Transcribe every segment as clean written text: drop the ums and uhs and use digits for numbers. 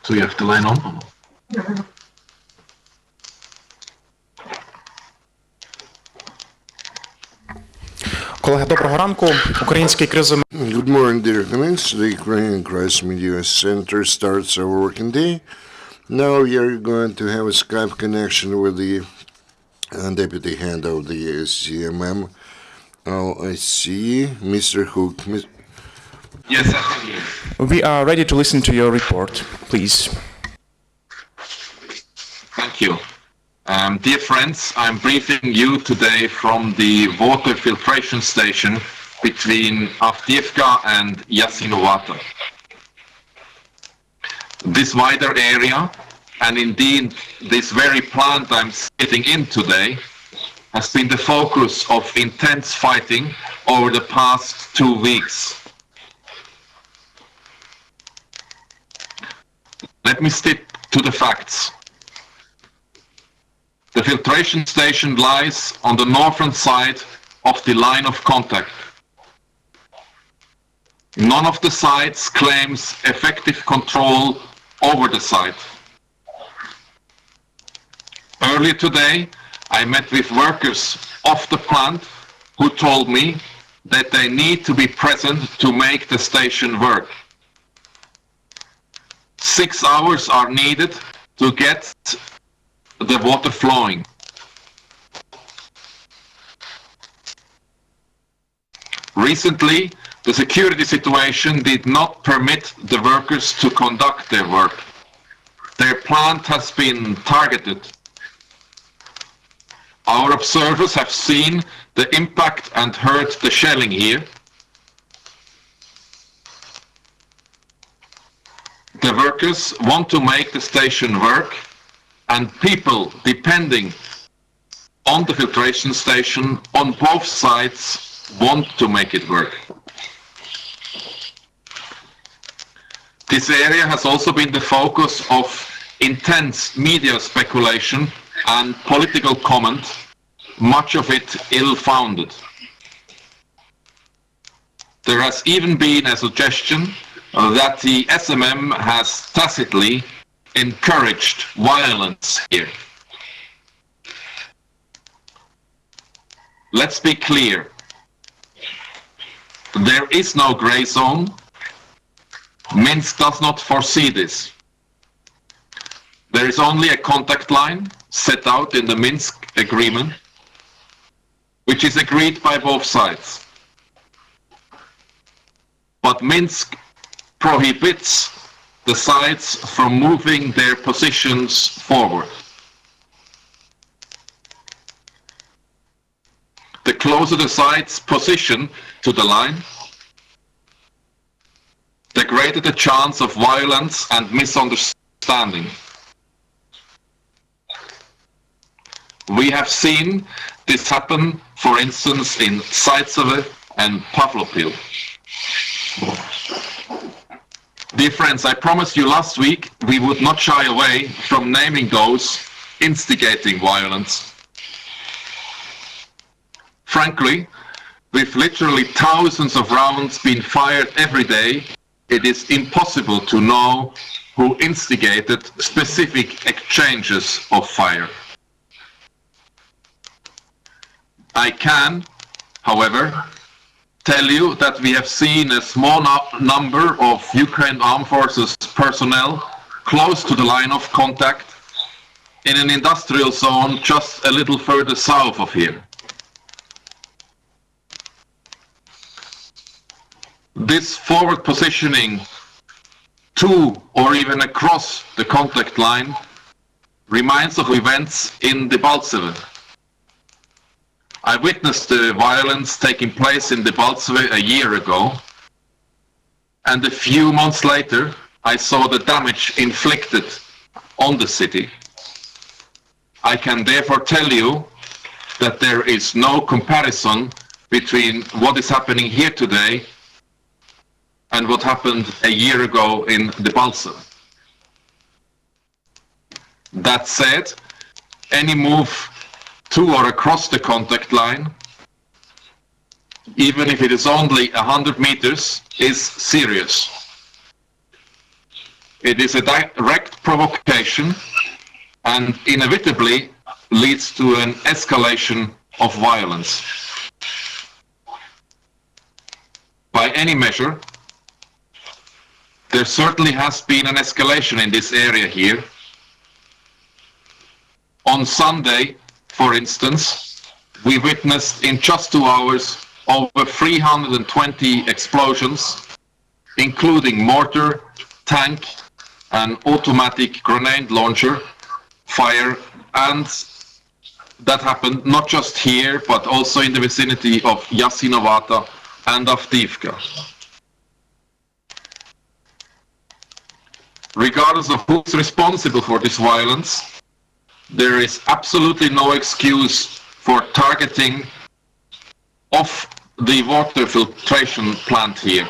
So you have the line on? Колеги, доброго ранку. Український кризовий... Good morning, dear colleagues. The Ukrainian Crisis Media Center starts our working day. Now we are going to have a Skype connection with the deputy head of the SMM. OSCE, Mr. Hook. Yes, I can hear. We are ready to listen to your report, please. Thank you. Dear friends, I'm briefing you today from the water filtration station between Avdiivka and Yasinovato. This wider area, and indeed this very plant I'm sitting in today, has been the focus of intense fighting over the past 2 weeks. Let me stick to the facts. The filtration station lies on the northern side of the line of contact. None of the sides claims effective control over the site. Earlier today, I met with workers of the plant who told me that they need to be present to make the station work. 6 hours are needed to get the water flowing. Recently, the security situation did not permit the workers to conduct their work. Their plant has been targeted. Our observers have seen the impact and heard the shelling here. The workers want to make the station work, and people depending on the filtration station on both sides want to make it work. This area has also been the focus of intense media speculation and political comment, much of it ill-founded. There has even been a suggestion that the SMM has tacitly encouraged violence here. Let's be clear. There is no gray zone. Minsk does not foresee this. There is only a contact line set out in the Minsk agreement, which is agreed by both sides. But Minsk prohibits the sides from moving their positions forward. The closer the sides position to the line, the greater the chance of violence and misunderstanding. We have seen this happen, for instance, in Zaitsevo and Pavlopil. Dear friends, I promised you last week we would not shy away from naming those instigating violence. Frankly, with literally thousands of rounds being fired every day, it is impossible to know who instigated specific exchanges of fire. I can, however, tell you that we have seen a small number of Ukraine Armed Forces personnel close to the line of contact in an industrial zone just a little further south of here. This forward positioning to or even across the contact line reminds of events in Debaltseve. I witnessed the violence taking place in Debaltseve a year ago, and a few months later I saw the damage inflicted on the city. I can therefore tell you that there is no comparison between what is happening here today and what happened a year ago in Debaltseve. That said, any move to or across the contact line, even if it is only 100 meters, is serious. It is a direct provocation and inevitably leads to an escalation of violence. By any measure, there certainly has been an escalation in this area here. On Sunday, for instance, we witnessed in just 2 hours over 320 explosions, including mortar, tank, and automatic grenade launcher fire, and that happened not just here, but also in the vicinity of Jasinovato and Avdiivka. Regardless of who's responsible for this violence, there is absolutely no excuse for targeting of the water filtration plant here.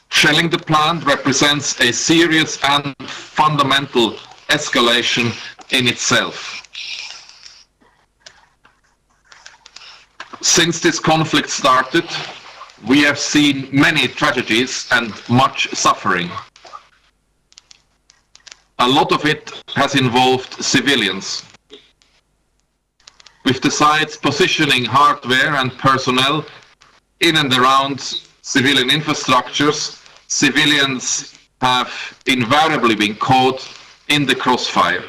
Shelling the plant represents a serious and fundamental escalation in itself. Since this conflict started, we have seen many tragedies and much suffering. A lot of it has involved civilians. With the sites positioning hardware and personnel in and around civilian infrastructures, civilians have invariably been caught in the crossfire.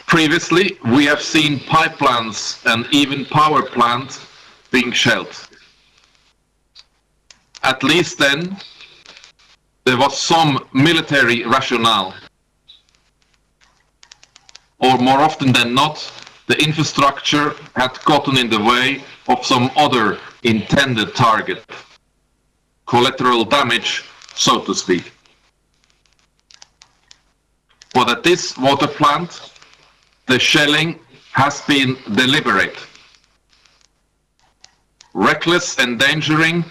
Previously, we have seen pipelines and even power plants being shelled. At least then, there was some military rationale. Or more often than not, the infrastructure had gotten in the way of some other intended target. Collateral damage, so to speak. But at this water plant, the shelling has been deliberate. Reckless endangering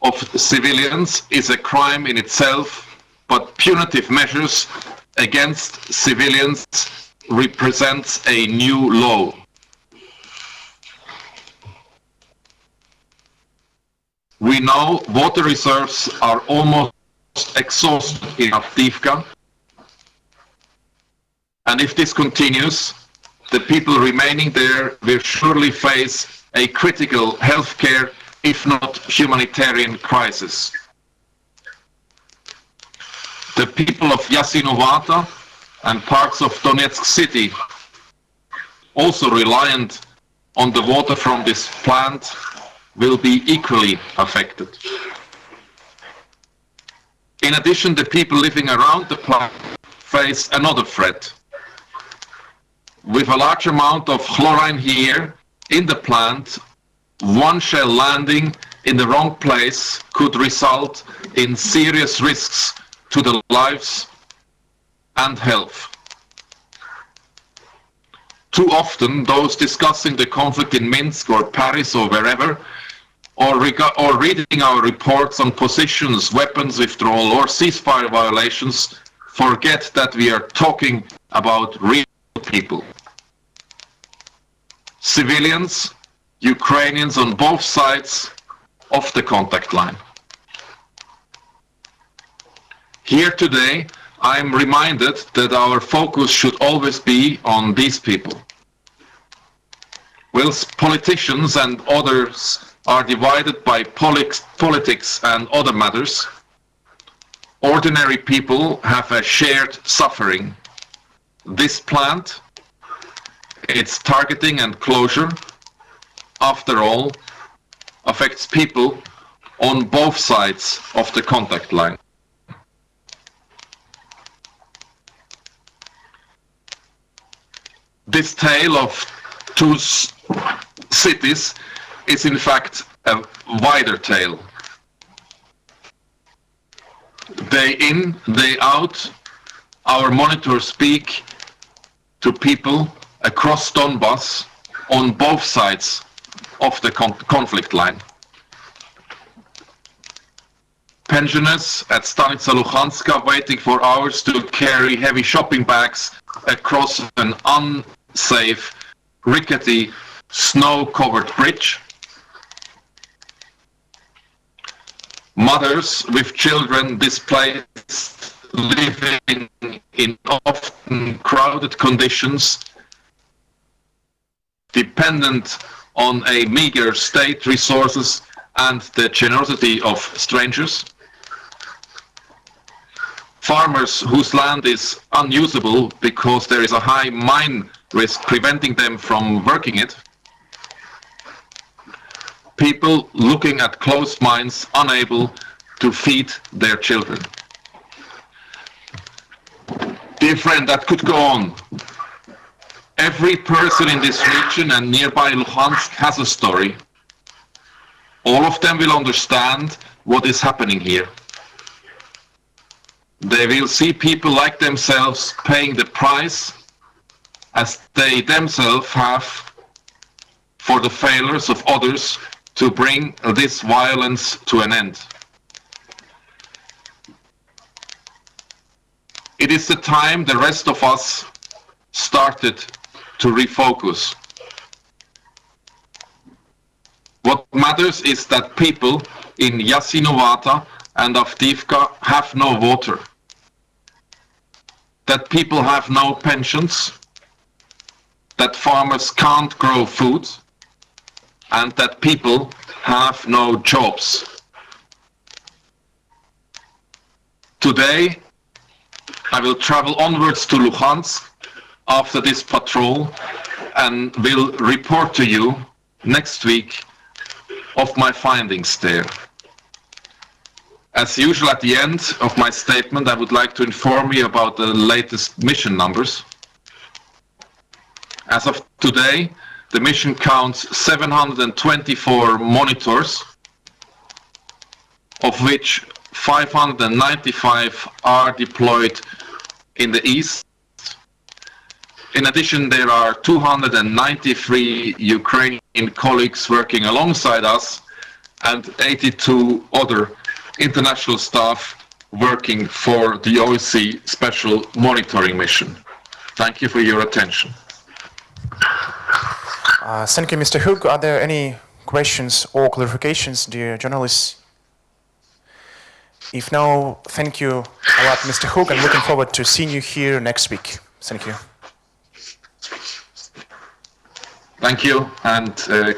of civilians is a crime in itself, but punitive measures against civilians represents a new law. We know water reserves are almost exhausted in Avdiivka, and if this continues, the people remaining there will surely face a critical healthcare, if not humanitarian crisis. The people of Jasinovato and parts of Donetsk city, also reliant on the water from this plant, will be equally affected. In addition, the people living around the plant face another threat. With a large amount of chlorine here in the plant, one shell landing in the wrong place could result in serious risks to the lives and health. Too often, those discussing the conflict in Minsk or Paris or wherever, or reading our reports on positions, weapons withdrawal or ceasefire violations, forget that we are talking about real people. Civilians, Ukrainians on both sides of the contact line. Here today, I am reminded that our focus should always be on these people. Whilst politicians and others are divided by politics and other matters, ordinary people have a shared suffering. This plant, its targeting and closure, after all, affects people on both sides of the contact line. This tale of two cities is in fact a wider tale. Day in, day out, our monitors speak to people across Donbass on both sides of the conflict line. Pensioners at Stanica Luhanska waiting for hours to carry heavy shopping bags across an unsafe, rickety, snow-covered bridge. mothers with children displaced, living in often crowded conditions, dependent on a meager state resources and the generosity of strangers. Farmers whose land is unusable because there is a high mine risk preventing them from working it. People looking at closed mines, unable to feed their children. Dear friend, that could go on. Every person in this region and nearby Luhansk has a story. All of them will understand what is happening here. They will see people like themselves paying the price as they themselves have for the failures of others to bring this violence to an end. It is the time the rest of us started to refocus. What matters is that people in Yasinovata and Avdiivka have no water, that people have no pensions, that farmers can't grow food, and that people have no jobs. Today, I will travel onwards to Luhansk after this patrol and will report to you next week of my findings there. As usual, at the end of my statement, I would like to inform you about the latest mission numbers. As of today, the mission counts 724 monitors, of which 595 are deployed in the east. In addition, there are 293 Ukrainian colleagues working alongside us and 82 other international staff working for the OSCE Special Monitoring Mission. Thank you for your attention. Thank you, Mr. Hook. Are there any questions or clarifications, dear journalists? If no, thank you a lot, Mr. Hook, and looking forward to seeing you here next week. Thank you. Thank you, and